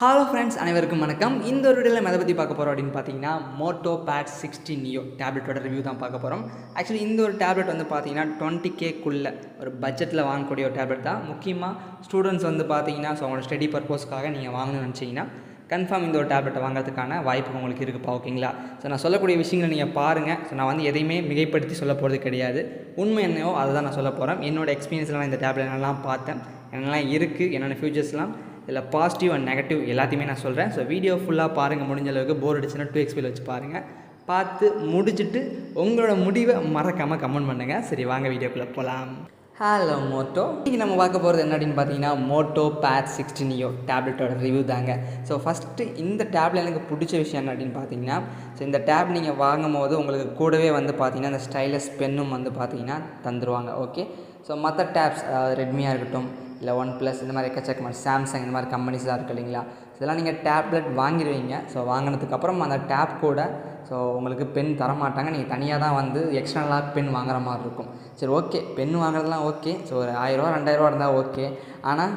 Hello friends, அனைவருக்கும் வணக்கம். இந்த ஒரு வீடியோவில் எதை பற்றி பார்க்க போகிறோம் அப்படின்னு பார்த்தீங்கன்னா, மோட்டோ பேட் 60 நியோ டேப்லெட்டோட ரிவ்யூ தான் பார்க்க போகிறோம். ஆக்சுவலி இந்த ஒரு டேப்லெட் வந்து பார்த்தீங்கன்னா 20Kக்குள்ளே ஒரு பட்ஜெட்டில் வாங்கக்கூடிய ஒரு டேப்லெட் தான். முக்கியமாக ஸ்டூடெண்ட்ஸ் வந்து பார்த்தீங்கன்னா அவங்களோட ஸ்டடி பர்பஸ்க்காக நீங்கள் வாங்கணும்னு நினச்சிங்கன்னா கன்ஃபார்ம் இந்த ஒரு டேப்லெட்டை வாங்குறதுக்கான வாய்ப்பு உங்களுக்கு இருக்குப்பா, ஓகேங்களா? ஸோ நான் சொல்லக்கூடிய விஷயங்களை நீங்கள் பாருங்கள். ஸோ நான் வந்து எதையுமே மிகைப்படுத்தி சொல்ல போகிறது கிடையாது. உண்மை என்னவோ அதை தான் நான் சொல்ல போகிறேன். என்னோடய எக்ஸ்பீரியன்ஸில் நான் இந்த டேப்லெட் என்னெல்லாம் பார்த்தேன், என்னெல்லாம் இருக்குது, என்னென்ன ஃபியூச்சர்ஸ்லாம், இதில் பாசிட்டிவ் அண்ட் நெகட்டிவ் எல்லாத்தையுமே நான் சொல்கிறேன். ஸோ வீடியோ ஃபுல்லாக பாருங்கள். முடிஞ்ச அளவுக்கு போர் அடிச்சுன்னா 2xp வச்சு பாருங்கள். பார்த்து முடிச்சுட்டு உங்களோட முடிவை மறக்காமல் கமெண்ட் பண்ணுங்கள். சரி, வாங்க வீடியோக்குள்ளே போகலாம். Hello Moto. இன்றைக்கி நம்ம பார்க்க போகிறது என்ன அப்படின்னு பார்த்தீங்கன்னா, மோட்டோ பேட் 60 நியோ டேப்லெட்டோட ரிவ்யூ தாங்க. ஸோ ஃபஸ்ட்டு இந்த டேப்ல எனக்கு பிடிச்ச விஷயம் என்ன அப்படின்னு பார்த்தீங்கன்னா, ஸோ இந்த டேப் நீங்கள் வாங்கும் போது உங்களுக்கு கூடவே வந்து பார்த்தீங்கன்னா இந்த ஸ்டைலஸ் பென்னும் வந்து பார்த்தீங்கன்னா தந்துடுவாங்க. ஓகே, ஸோ மற்ற டேப்ஸ் ரெட்மியாக இருக்கட்டும், இல்லை ஒன் ப்ளஸ், இந்த மாதிரி எக்கச்சக்கமான சாம்சங், இந்த மாதிரி கம்பெனிஸ்லாம் இருக்குது இல்லைங்களா? இதெல்லாம் நீங்கள் டேப்லெட் வாங்கிடுவீங்க. ஸோ வாங்கினதுக்கப்புறம் அந்த டேப் கூட ஸோ உங்களுக்கு பென் தரமாட்டாங்க. நீங்கள் தனியாக தான் வந்து எக்ஸ்டர்னலாக பென் வாங்குற மாதிரி இருக்கும். சரி, ஓகே, பென் வாங்குறதுலாம் ஓகே. ஸோ ஒரு 1000 2000 இருந்தால் ஓகே. ஆனால்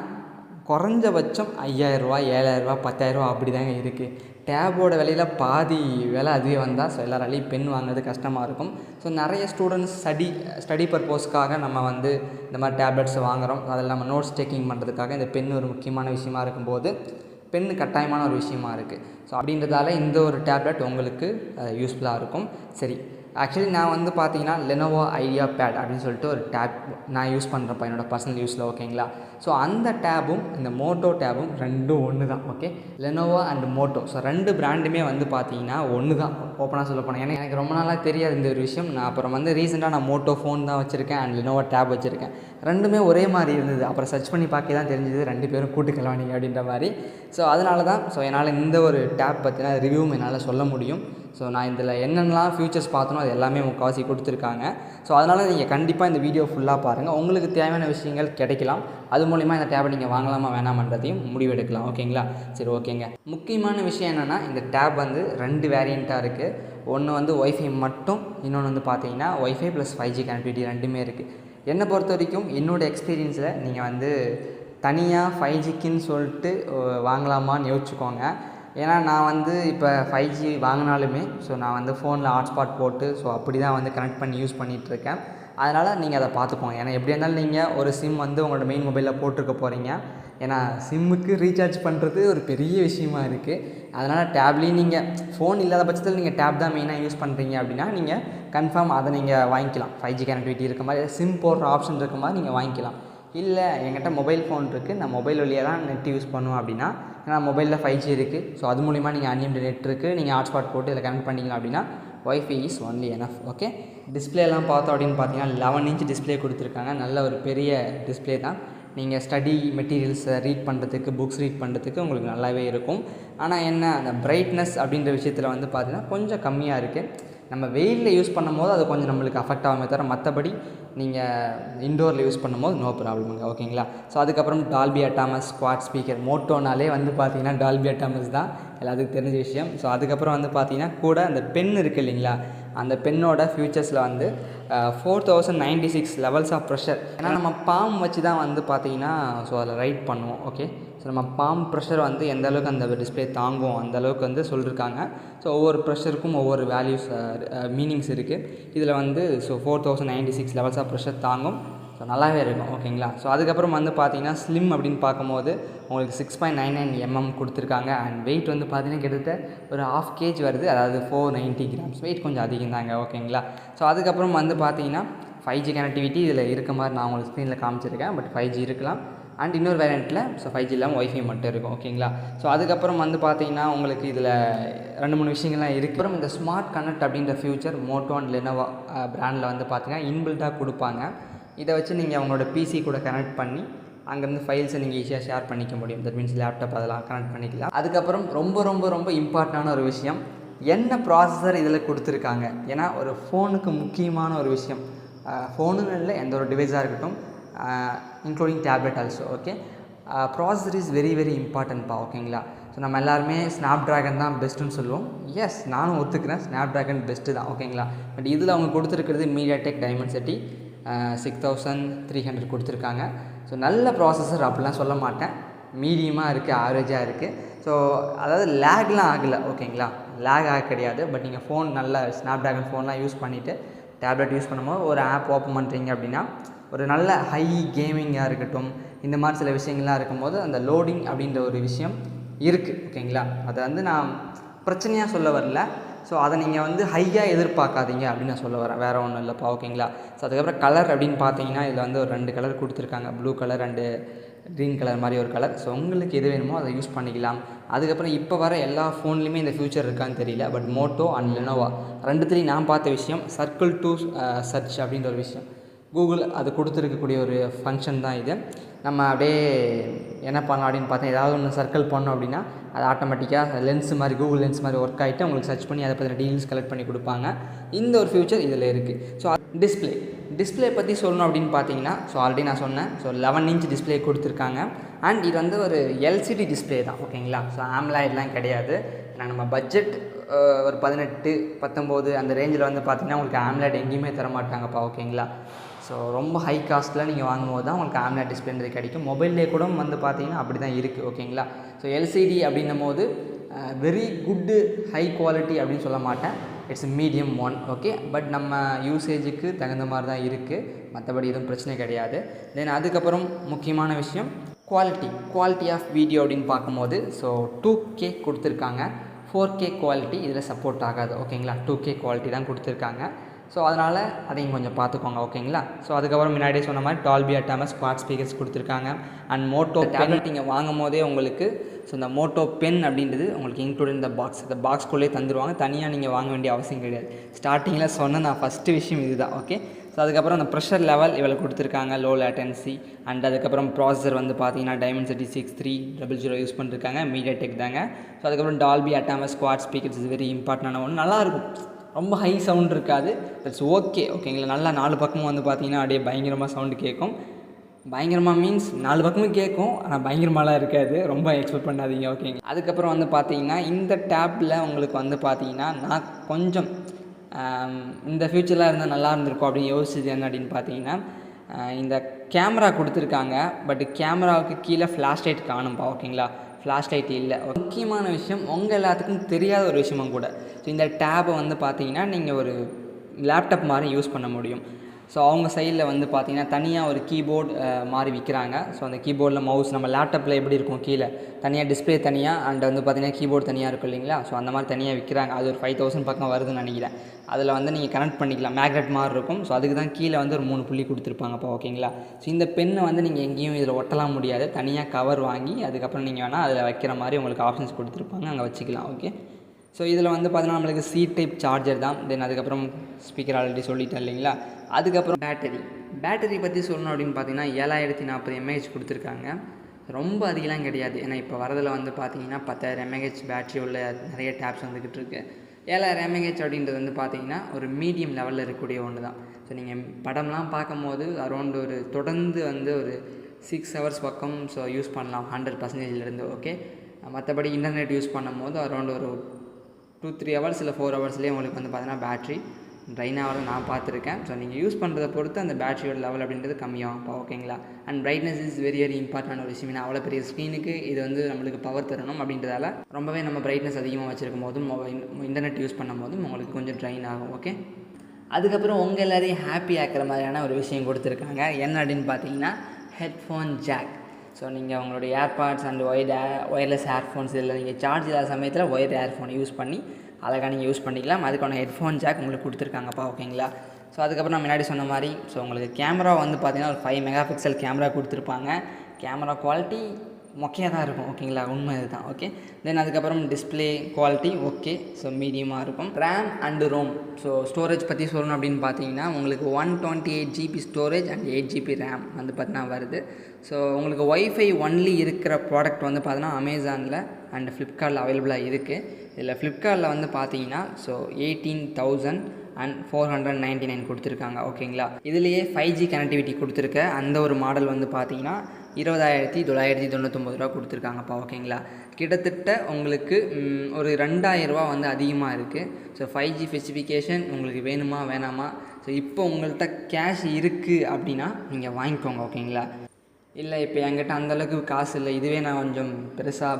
குறைஞ்சபட்சம் 5000, 7000, 10000 அப்படி தாங்க இருக்குது. டேபோட விலையில் பாதி விலை அதுவே வந்தால் ஸோ எல்லாராலையும் பென் வாங்குறது கஷ்டமாக இருக்கும். ஸோ நிறைய ஸ்டூடெண்ட்ஸ் ஸ்டடி பர்பஸ்க்காக நம்ம வந்து இந்த மாதிரி டேப்லெட்ஸ் வாங்குகிறோம். அதில் நம்ம நோட்ஸ் டேக்கிங் பண்ணுறதுக்காக இந்த பென் ஒரு முக்கியமான விஷயமா இருக்கும்போது பென்னு கட்டாயமான ஒரு விஷயமா இருக்குது. ஸோ அப்படின்றதால இந்த ஒரு டேப்லெட் உங்களுக்கு யூஸ்ஃபுல்லாக இருக்கும். சரி, ஆக்சுவலி நான் வந்து பார்த்தீங்கன்னா லெனோவோ ஐடியா பேட் அப்படின்னு சொல்லிட்டு ஒரு டேப் நான் யூஸ் பண்ணுறப்ப என்னோடய பர்சனல் யூஸில், ஓகேங்களா? ஸோ அந்த டேபும் இந்த மோட்டோ டேபும் ரெண்டும் ஒன்று தான். Okay, Lenovo and Moto, so ரெண்டு பிராண்டுமே வந்து பார்த்தீங்கன்னா ஒன்று தான். ஓப்பனாக சொல்ல போனேன், ஏன்னா எனக்கு ரொம்ப நாளாக தெரியாது இந்த ஒரு விஷயம். நான் அப்புறம் வந்து ரீசெண்டாக நான் மோட்டோ ஃபோன் தான் வச்சுருக்கேன் அண்ட் லெனோவோ டேப் வச்சுருக்கேன். ரெண்டுமே ஒரே மாதிரி இருந்தது. அப்புறம் சர்ச் பண்ணி பார்க்க தான் தெரிஞ்சது ரெண்டு பேரும் கூட்டு கலவானிங்க அப்படின்ற மாதிரி. ஸோ அதனால தான் என்னால் இந்த ஒரு டேப் பற்றின ரிவ்யூவும் என்னால் சொல்ல முடியும். ஸோ நான் இதில் என்னென்னலாம் ஃபியூச்சர்ஸ் பார்த்தனோ அது எல்லாமே முக்கால்வாசி கொடுத்துருக்காங்க. ஸோ அதனால் நீங்கள் கண்டிப்பாக இந்த வீடியோ ஃபுல்லாக பாருங்கள். உங்களுக்கு தேவையான விஷயங்கள் கிடைக்கலாம். அது மூலிமா இந்த டேப்பை நீங்கள் வாங்கலாமா வேணாமன்றதையும் முடிவெடுக்கலாம், ஓகேங்களா? சரி, ஓகேங்க. முக்கியமான விஷயம் என்னென்னா, இந்த டேப் வந்து 2 வேரியண்ட்டாக இருக்குது. ஒன்று வந்து ஒய்ஃபை மட்டும், இன்னொன்று வந்து பார்த்தீங்கன்னா ஒய்ஃபை ப்ளஸ் 5G கனெக்டிவிட்டி ரெண்டுமே இருக்குது. என்னை பொறுத்த வரைக்கும் என்னோடய எக்ஸ்பீரியன்ஸில் நீங்கள் வந்து தனியாக 5Gக்குன்னு சொல்லிட்டு வாங்கலாமான்னு யோசிச்சுக்கோங்க. ஏன்னா நான் வந்து இப்போ 5G வாங்கினாலுமே நான் வந்து ஃபோனில் ஹாட்ஸ்பாட் போட்டு அப்படி தான் வந்து கனெக்ட் பண்ணி யூஸ் பண்ணிகிட்ருக்கேன். அதனால் நீங்கள் அதை பார்த்துக்கோங்க. ஏன்னா எப்படியா இருந்தாலும் நீங்கள் ஒரு சிம் வந்து உங்களோட மெயின் மொபைலில் போட்டிருக்க போகிறீங்க. ஏன்னா சிம்முக்கு ரீசார்ஜ் பண்ணுறது ஒரு பெரிய விஷயமா இருக்குது. அதனால் டேப்லேயும் நீங்கள் ஃபோன் இல்லாத பட்சத்தில் நீங்கள் டேப் தான் மெயினாக யூஸ் பண்ணுறீங்க அப்படின்னா நீங்கள் கன்ஃபார்ம் அதை நீங்கள் வாங்கிக்கலாம். 5G கனெக்டிவிட்டி இருக்க மாதிரி, சிம் போடுற ஆப்ஷன் இருக்க மாதிரி நீங்கள் வாங்கிக்கலாம். இல்லை என்கிட்ட மொபைல் ஃபோன் இருக்குது, நான் மொபைல் வழியாக தான் நெட் யூஸ் பண்ணுவேன் அப்படின்னா, ஏன்னா மொபைலில் 5G இருக்குது. ஸோ அது மூலிமா நீங்கள் அன்லிமிட்டட் நெட் இருக்குது, நீங்கள் ஹாட்ஸ்பாட் போட்டு இதில் கனெக்ட் பண்ணிக்கலாம் அப்படின்னா wifi is only enough. Okay, டிஸ்பிளேலாம் பார்த்தோம் அப்படின்னு பார்த்தீங்கன்னா 11 இன்ச் டிஸ்பிளே கொடுத்துருக்காங்க. நல்ல ஒரு பெரிய டிஸ்பிளே தான். நீங்கள் ஸ்டடி மெட்டீரியல்ஸை ரீட் பண்ணுறதுக்கு, புக்ஸ் ரீட் பண்ணுறதுக்கு உங்களுக்கு நல்லாவே இருக்கும். ஆனால் என்ன, அந்த பிரைட்னஸ் அப்படின்ற விஷயத்தில் வந்து பார்த்தீங்கன்னா கொஞ்சம் கம்மியாக இருக்குது. நம்ம வெயிலில் யூஸ் பண்ணும் போது அது கொஞ்சம் நம்மளுக்கு அஃபெக்ட் ஆகுமே தவிர, மற்றபடி நீங்கள் இன்டோரில் யூஸ் பண்ணும்போது நோ ப்ராப்ளமுங்க, ஓகேங்களா? ஸோ அதுக்கப்புறம் டால்பி அட்டாமஸ் குவாட் ஸ்பீக்கர். மோட்டோனாலே வந்து பார்த்தீங்கன்னா டால்பி அட்டாமஸ் தான் எல்லாத்துக்கும் தெரிஞ்ச விஷயம். ஸோ அதுக்கப்புறம் வந்து பார்த்தீங்கன்னா கூட அந்த பென் இருக்குது இல்லைங்களா, அந்த பென்னோட ஃபியூச்சர்ஸில் வந்து 4096 லெவல்ஸ் ஆஃப் ப்ரெஷர். ஏன்னா நம்ம பாம் வச்சு தான் வந்து பார்த்தீங்கன்னா அதில் ரைட் பண்ணுவோம். ஓகே, ஸோ நம்ம பாம் ப்ரெஷர் வந்து எந்த அளவுக்கு அந்த டிஸ்பிளே தாங்கும் அந்த அளவுக்கு வந்து சொல்லியிருக்காங்க. ஸோ ஒவ்வொரு ப்ரெஷருக்கும் ஒவ்வொரு வேல்யூஸ் மீனிங்ஸ் இருக்குது. இதில் வந்து 4096 லெவல்ஸ் ஆஃப் ப்ரெஷர் தாங்கும். ஸோ நல்லாவே இருக்கும், ஓகேங்களா? ஸோ அதுக்கப்புறம் வந்து பார்த்தீங்கன்னா ஸ்லிம் அப்படின்னு பார்க்கும்போது உங்களுக்கு 6.99 mm கொடுத்துருக்காங்க. அண்ட் வெயிட் வந்து பார்த்தீங்கன்னா கிட்டத்தட்ட ஒரு 1/2 kg வருது. அதாவது 490 grams. வெயிட் கொஞ்சம் அதிகம் தாங்க, ஓகேங்களா? ஸோ அதுக்கப்புறம் வந்து பார்த்தீங்கன்னா 5G கனெக்டிவிட்டி இதில் இருக்க மாதிரி நான் உங்களுக்கு ஸ்க்ரீனில் காமிச்சிருக்கேன். பட் 5G இருக்கலாம். அண்ட் இன்னொரு வேரியண்ட்டில் 5G இல்லாமல் ஒய்ஃபை மட்டும் இருக்கும், ஓகேங்களா? ஸோ அதுக்கப்புறம் வந்து பார்த்தீங்கன்னா உங்களுக்கு இதில் 2-3 விஷயங்கள்லாம் இருக்குது. அப்புறம் இந்த ஸ்மார்ட் கனெக்ட் அப்படின்ற ஃபியூச்சர் மோட்டோ அண்ட் லெனோவோ பிராண்டில் வந்து பார்த்தீங்கன்னா இன்பில்ட்டாக கொடுப்பாங்க. இதை வச்சு நீங்கள் அவங்களோட பிசி கூட கனெக்ட் பண்ணி அங்கேருந்து ஃபைல்ஸை நீங்கள் ஈஸியாக ஷேர் பண்ணிக்க முடியும். தட் மீன்ஸ் லேப்டாப் அதெல்லாம் கனெக்ட் பண்ணிக்கலாம். அதுக்கப்புறம் ரொம்ப ரொம்ப ரொம்ப இம்பார்ட்டண்டான ஒரு விஷயம், என்ன ப்ராசஸர் இதில் கொடுத்துருக்காங்க. ஏன்னா ஒரு ஃபோனுக்கு முக்கியமான ஒரு விஷயம், ஃபோனுன்னு இல்லை எந்த ஒரு டிவைஸாக இருக்கட்டும், including tablet also. Okay, processor is very very இம்பார்ட்டன்ட்ப்பா, ஓகேங்களா? ஸோ நம்ம எல்லாருமே ஸ்னாப் ட்ராகன் தான் பெஸ்ட்டுன்னு சொல்லுவோம். எஸ், நானும் ஒத்துக்கிறேன், ஸ்னாப் ட்ராகன் பெஸ்ட்டு தான், ஓகேங்களா? பட் இதில் அவங்க கொடுத்துருக்கிறது மீடியாடெக் டைமென்சிட்டி 6300 கொடுத்துருக்காங்க. ஸோ நல்ல ப்ராசஸர் அப்படிலாம் சொல்ல மாட்டேன், மீடியமாக இருக்குது, ஆவரேஜாக இருக்குது. ஸோ அதாவது லேக்லாம் ஆகலை ஓகேங்களா, லேக் ஆக கிடையாது. பட் நீங்கள் ஃபோன் நல்ல ஸ்னாப்ட்ராகன் ஃபோன்லாம் யூஸ் பண்ணிவிட்டு டேப்லெட் யூஸ் பண்ணும்போது ஒரு ஆப் ஓப்பன் பண்ணுறீங்க அப்படின்னா ஒரு நல்ல ஹை கேமிங்காக இருக்கட்டும், இந்த மாதிரி சில விஷயங்கள்லாம் இருக்கும்போது அந்த லோடிங் அப்படின்ற ஒரு விஷயம் இருக்குது ஓகேங்களா. அதை வந்து நான் பிரச்சனையாக சொல்ல வரல. ஸோ அதை நீங்கள் வந்து ஹையாக எதிர்பார்க்காதீங்க அப்படின்னு நான் சொல்ல வரேன், வேறு ஒன்றும் இல்லைப்பா ஓகேங்களா. ஸோ அதுக்கப்புறம் கலர் அப்படின்னு பார்த்தீங்கன்னா இதில் வந்து ஒரு 2 கலர் கொடுத்துருக்காங்க, blue colour and green colour மாதிரி ஒரு கலர். ஸோ உங்களுக்கு எது வேணுமோ அதை யூஸ் பண்ணிக்கலாம். அதுக்கப்புறம் இப்போ வர எல்லா ஃபோன்லேயுமே இந்த ஃபியூச்சர் இருக்கான்னு தெரியல, பட் மோட்டோ அண்ட் லெனோவா ரெண்டுத்துலேயும் நான் பார்த்த விஷயம் சர்க்கிள் டு சர்ச் அப்படின்ற ஒரு விஷயம் கூகுள் அது கொடுத்துருக்கக்கூடிய ஒரு ஃபங்க்ஷன் தான் இது. நம்ம அப்படியே என்ன பண்ணலாம் அப்படின்னு பார்த்தா ஏதாவது ஒன்று சர்க்கிள் பண்ணோம் அப்படின்னா அது ஆட்டோமேட்டிக்காக லென்ஸ் மாதிரி கூகுள் லென்ஸ் மாதிரி ஒர்க் ஆகிட்டு உங்களுக்கு சர்ச் பண்ணி அதை பற்றின டீல்ஸ் கலெக்ட் பண்ணி கொடுப்பாங்க. இந்த ஒரு ஃபியூச்சர் இதில் இருக்குது. ஸோ டிஸ்பிளே பற்றி சொல்லணும் அப்படின்னு பார்த்தீங்கன்னா ஸோ ஆல்ரெடி நான் சொன்னேன். ஸோ 11 இன்ச் டிஸ்பிளே கொடுத்துருக்காங்க. அண்ட் இது வந்து ஒரு எல்சிடி டிஸ்பிளே தான் ஓகேங்களா. ஸோ ஆம்லாய்ட்லாம் கிடையாது. நம்ம பட்ஜெட் ஒரு 18, 19 அந்த ரேஞ்சில் வந்து பார்த்திங்கன்னா உங்களுக்கு ஆம்லாய்ட் எங்கேயுமே தர மாட்டாங்கப்பா ஓகேங்களா. ஸோ ரொம்ப ஹை காஸ்ட்டில் நீங்கள் வாங்கும்போது தான் உங்களுக்கு ஆம்லாய்ட் டிஸ்பிளேன்றது கிடைக்கும். மொபைல்லே கூட வந்து பார்த்திங்கன்னா அப்படி தான் இருக்குது ஓகேங்களா. ஸோ எல்சிடி அப்படின்னும் போது வெரி குட்டு ஹை குவாலிட்டி அப்படின்னு சொல்ல மாட்டேன், it's medium one okay. But நம்ம யூசேஜுக்கு தகுந்த மாதிரி தான் இருக்குது, மற்றபடி எதுவும் பிரச்சனை கிடையாது. தென் அதுக்கப்புறம் முக்கியமான விஷயம் குவாலிட்டி ஆஃப் வீடியோ அப்படின்னு பார்க்கும்போது ஸோ 2K கொடுத்துருக்காங்க. 4K குவாலிட்டி இதில் சப்போர்ட் ஆகாது ஓகேங்களா. 2K குவாலிட்டி தான் கொடுத்துருக்காங்க. ஸோ அதனால் அதையும் கொஞ்சம் பார்த்துக்கோங்க ஓகேங்களா. ஸோ அதுக்கப்புறம் முன்னாடியே சொன்ன மாதிரி டால்பி அட்டாமஸ் ஸ்குவாட் ஸ்பீக்கர்ஸ் கொடுத்துருக்காங்க. அண்ட் மோட்டோ டேப்லெட் நீங்கள் வாங்கும் போதே உங்களுக்கு ஸோ இந்த மோட்டோ பென் அப்படின்றது உங்களுக்கு இன்க்ளூட் இந்த பாக்ஸ்குள்ளே தந்துடுவாங்க, தனியாக நீங்கள் வாங்க வேண்டிய அவசியம் கிடையாது. ஸ்டார்டிங்கில் சொன்ன நான் ஃபஸ்ட்டு விஷயம் இது தான் ஓகே. ஸோ அதுக்கப்புறம் அந்த ப்ரெஷர் லெவல் இவ்வளோ கொடுத்துருக்காங்க, லோ லேட்டன்சி. அண்ட் அதுக்கப்புறம் ப்ராசஸர் வந்து பார்த்தீங்கன்னா Dimensity 6300 யூஸ் பண்ணிருக்காங்க, மீடியாடெக் தாங்க. ஸோ அதுக்கப்புறம் Dolby Atmos quad speakers is very இம்பார்ட்டண்டான ஒன்று, நல்லாயிருக்கும். ரொம்ப ஹை சவுண்ட் இருக்காது, இட்ஸ் ஓகேங்களா. நல்லா 4 பக்கமும் வந்து பார்த்திங்கன்னா அப்படியே பயங்கரமாக சவுண்டு கேட்கும். பயங்கரமாக மீன்ஸ் 4 பக்கமும் கேட்கும், ஆனால் பயங்கரமாலாம் இருக்காது, ரொம்ப எக்ஸ்பெக்ட் பண்ணாதீங்க ஓகேங்க. அதுக்கப்புறம் வந்து பார்த்திங்கன்னா இந்த டேப்பில் உங்களுக்கு வந்து பார்த்திங்கன்னா நான் கொஞ்சம் இந்த ஃபியூச்சரில் இருந்தால் நல்லா இருந்திருக்கும் அப்படின்னு யோசிச்சது என்ன அப்படின்னு பார்த்தீங்கன்னா இந்த கேமரா கொடுத்துருக்காங்க. பட் கேமராவுக்கு கீழே ஃப்ளாஷ் லைட் காணும்பா ஓகேங்களா. ஃப்ளாஷ் லைட் இல்லை. முக்கியமான விஷயம் உங்கள் எல்லாத்துக்கும் தெரியாத ஒரு விஷயமும் கூட. ஸோ இந்த டேப்பை வந்து பார்த்தீங்கன்னா நீங்கள் ஒரு லேப்டாப் மாதிரி யூஸ் பண்ண முடியும். ஸோ அவங்க சைடில் வந்து பார்த்திங்கன்னா தனியாக ஒரு கீபோர்டு மாதிரி விற்கிறாங்க. ஸோ அந்த கீபோர்டில் மவுஸ் நம்ம லேப்டாப்பில் எப்படி இருக்கும் கீழே தனியாக டிஸ்பிளே தனியாக அண்ட் வந்து பார்த்திங்கன்னா கீபோர்டு தனியாக இருக்கும் இல்லைங்களா. ஸோ அந்த மாதிரி தனியாக விற்கிறாங்க. அது ஒரு 5000 பக்கம் வருதுன்னு நினைக்கிறேன். அதில் வந்து நீங்கள் கனெக்ட் பண்ணிக்கலாம், மேக்னெட் மாதிரி இருக்கும். ஸோ அதுக்கு தான் கீழே வந்து ஒரு 3 புள்ளி கொடுத்துருப்பாங்கப்பா ஓகேங்களா. ஸோ இந்த பெண்ணை வந்து நீங்கள் எங்கேயும் இதில் ஒட்டலாம் முடியாது, தனியாக கவர் வாங்கி அதுக்கப்புறம் நீங்கள் வேணால் அதில் வைக்கிற மாதிரி உங்களுக்கு ஆப்ஷன்ஸ் கொடுத்துருப்பாங்க, அங்கே வச்சுக்கலாம் ஓகே. ஸோ இதில் வந்து பார்த்தீங்கன்னா நம்மளுக்கு C டைப் சார்ஜர் தான். தென் அதுக்கப்புறம் ஸ்பீக்கர் ஆல்ரெடி சொல்லிட்டேன் இல்லைங்களா. அதுக்கப்புறம் பேட்டரி பற்றி சொல்லணும் அப்படின்னு பார்த்தீங்கன்னா 7040 mAh கொடுத்துருக்காங்க. ரொம்ப அதிகலாம் கிடையாது, ஏன்னா இப்போ வரதில் வந்து பார்த்தீங்கன்னா 10000 mAh பேட்டரி உள்ள நிறைய டேப்ஸ் வந்துக்கிட்டு இருக்குது. 7000 mAh அப்படின்றது வந்து பார்த்தீங்கன்னா ஒரு மீடியம் லெவலில் இருக்கக்கூடிய ஒன்று தான். ஸோ நீங்கள் படம்லாம் பார்க்கும்போது அரௌண்ட் ஒரு தொடர்ந்து வந்து ஒரு 6 hours பக்கம் ஸோ யூஸ் பண்ணலாம் 100%. ஓகே. மற்றபடி இன்டர்நெட் யூஸ் பண்ணும்போது அரௌண்ட் ஒரு 2-3 hours இல்லை 4 hours உங்களுக்கு வந்து பார்த்தீங்கன்னா பேட்ரி ட்ரைன் ஆகிறத நான் பார்த்துருக்கேன். ஸோ நீங்கள் யூஸ் பண்ணுறத பொறுத்து அந்த பேட்டரியோட லெவல் அப்படின்றது கம்மியாகும் ஓகேங்களா. And brightness is very important ஒரு விஷயம். ஏன்னா அவ்வளோ பெரிய ஸ்க்ரீனுக்கு இது வந்து நம்மளுக்கு பவர் தரணும் அப்படின்றதால ரொம்பவே நம்ம பிரைட்னஸ் அதிகமாக வச்சுருக்கும் போதும் இன்டர்நெட் யூஸ் பண்ணும் போதும் உங்களுக்கு கொஞ்சம் ட்ரைன் ஆகும் ஓகே. அதுக்கப்புறம் உங்கள் எல்லாரையும் ஹாப்பி ஆக்கிற மாதிரியான ஒரு விஷயம் கொடுத்துருக்காங்க. என்ன அப்படின்னு பார்த்தீங்கன்னா ஹெட்ஃபோன் ஜாக். ஸோ நீங்கள் உங்களுடைய ஏர்பாட்ஸ் அண்ட் ஒயர்லெஸ் ஏர்ஃபோன்ஸ் இதில் நீங்கள் சார்ஜ் இல்லாத சமயத்தில் ஒயர் ஏர்ஃபோன் யூஸ் பண்ணி அழகாக நீங்கள் யூஸ் பண்ணிக்கலாம். அதுக்கான ஹெட்ஃபோன் ஜாக் உங்களுக்கு கொடுத்துருக்காங்கப்பா ஓகேங்களா. ஸோ அதுக்கப்புறம் நான் முன்னாடி சொன்ன மாதிரி ஸோ உங்களுக்கு கேமரா வந்து பார்த்திங்கன்னா ஒரு 5 MP கேமரா கொடுத்துருப்பாங்க. கேமரா குவாலிட்டி மொக்கையாக தான் இருக்கும் ஓகேங்களா, உண்மை இதுதான் ஓகே. தென் அதுக்கப்புறம் டிஸ்பிளே குவாலிட்டி ஓகே, ஸோ மீடியமாக இருக்கும். RAM and ROM. So storage பற்றி சொல்லணும் அப்படின்னு பார்த்தீங்கன்னா உங்களுக்கு 128 GB storage and 8 GB RAM வந்து பார்த்தீங்கன்னா வருது. ஸோ உங்களுக்கு ஒய்ஃபை ஒன்லி இருக்கிற ப்ராடக்ட் வந்து பார்த்தீங்கன்னா அமேசானில் அண்ட் ஃப்ளிப்கார்ட்டில் அவைலபிளாக இருக்குது. இதில் ஃப்ளிப்கார்ட்டில் வந்து பார்த்தீங்கன்னா ஸோ 18,499 கொடுத்துருக்காங்க ஓகேங்களா. இதுலேயே 5G கனெக்டிவிட்டி கொடுத்துருக்க அந்த ஒரு மாடல் வந்து பார்த்தீங்கன்னா 20,999 கொடுத்துருக்காங்கப்பா ஓகேங்களா. கிட்டத்தட்ட உங்களுக்கு ஒரு 2000 வந்து அதிகமாக இருக்குது. ஸோ 5G ஸ்பெசிஃபிகேஷன் உங்களுக்கு வேணுமா வேணாமா, ஸோ இப்போ உங்கள்கிட்ட கேஷ் இருக்குது அப்படின்னா நீங்கள் வாங்கிக்கோங்க ஓகேங்களா. இல்லை இப்போ என்கிட்ட அந்தளவுக்கு காசு இல்லை, இதுவே நான் கொஞ்சம் பெருசாக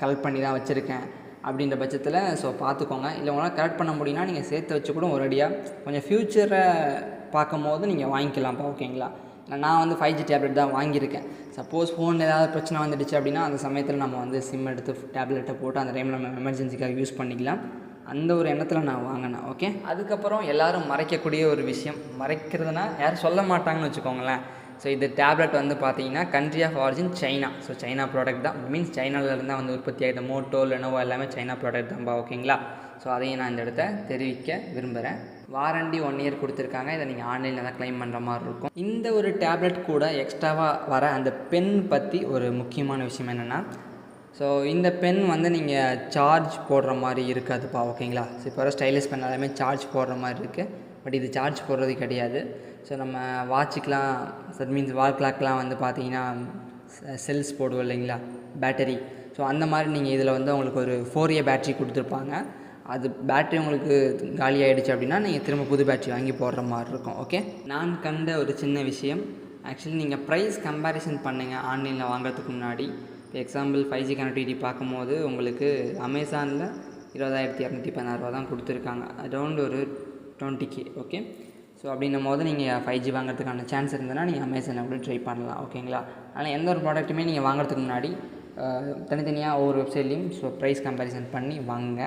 கலெக்ட் பண்ணி தான் வச்சுருக்கேன் அப்படின்ற பட்சத்தில் ஸோ பார்த்துக்கோங்க. இல்லை உங்களால் கலெக்ட் பண்ண முடியும்னா நீங்கள் சேர்த்து வச்சு கூட ஒரேடியாக கொஞ்சம் ஃப்யூச்சரை பார்க்கும்போது நீங்கள் வாங்கிக்கலாம்ப்பா. ஓகேங்களா? நான் வந்து 5G டேப்லெட் தான் வாங்கியிருக்கேன். சப்போஸ் ஃபோனில் ஏதாவது பிரச்சனை வந்துடுச்சு அப்படின்னா அந்த சமயத்தில் நம்ம வந்து சிம் எடுத்து டேப்லெட்டை போட்டு அந்த டைமில் நம்ம எமர்ஜென்சிக்காக யூஸ் பண்ணிக்கலாம். அந்த ஒரு எண்ணத்தில் நான் வாங்கினேன். ஓகே. அதுக்கப்புறம் எல்லோரும் மறைக்கக்கூடிய ஒரு விஷயம், மறைக்கிறதுனா யாரும் சொல்ல மாட்டாங்கன்னு வச்சுக்கோங்களேன். ஸோ இது டேப்லெட் வந்து பார்த்தீங்கன்னா country of origin China. So China product தான், மீன்ஸ் சைனாவிலேருந்து தான் வந்து உற்பத்தி ஆகிட்ட மோட்டோ லெனோவோ எல்லாமே சைனா ப்ராடக்ட் தான்ப்பா. ஓகேங்களா? ஸோ அதையும் நான் இந்த இடத்த தெரிவிக்க விரும்புகிறேன். வாரண்டி 1 இயர் கொடுத்துருக்காங்க. இதை நீங்கள் ஆன்லைனில் தான் க்ளைம் பண்ணுற மாதிரி இருக்கும். இந்த ஒரு டேப்லெட் கூட எக்ஸ்ட்ராவாக வர அந்த பென் பற்றி ஒரு முக்கியமான விஷயம் என்னென்னா, ஸோ இந்த பென் வந்து நீங்கள் சார்ஜ் போடுற மாதிரி இருக்காதுப்பா. ஓகேங்களா? ஸோ இப்போ வர ஸ்டைலிஷ் பென் எல்லாமே சார்ஜ் போடுற மாதிரி இருக்குது. பட் இது சார்ஜ் போடுறது கிடையாது. ஸோ நம்ம வாட்சுக்கெலாம், தட் மீன்ஸ் வால் கிளாக்லாம் வந்து பார்த்தீங்கன்னா செல்ஸ் போடுவோம் இல்லைங்களா, பேட்டரி. ஸோ அந்த மாதிரி நீங்கள் இதில் வந்து உங்களுக்கு ஒரு 4A பேட்ரி கொடுத்துருப்பாங்க. அது பேட்ரி உங்களுக்கு காலி ஆகிடுச்சு அப்படின்னா நீங்கள் திரும்ப புது பேட்ரி வாங்கி போடுற மாதிரி இருக்கும். ஓகே. நான் கண்ட ஒரு சின்ன விஷயம், ஆக்சுவலி நீங்கள் ப்ரைஸ் கம்பேரிசன் பண்ணுங்கள் ஆன்லைனில் வாங்குறதுக்கு முன்னாடி. இப்போ எக்ஸாம்பிள் 5G கனெக்டிவிட்டி பார்க்கும்போது உங்களுக்கு அமேசானில் 20,216 தான் கொடுத்துருக்காங்க, அரௌண்ட் ஒரு 20K. ஓகே. ஸோ அப்படின்னும் போது நீங்கள் 5G வாங்குறதுக்கான சான்ஸ் இருந்ததுன்னா நீங்கள் அமேசானில் கூட ட்ரை பண்ணலாம். ஓகேங்களா? ஆனால் எந்த ஒரு ப்ராடக்ட்டுமே நீங்கள் வாங்குறதுக்கு முன்னாடி தனித்தனியாக ஒவ்வொரு வெப்சைட்லேயும் ஸோ ப்ரைஸ் கம்பேரிசன் பண்ணி வாங்குங்க.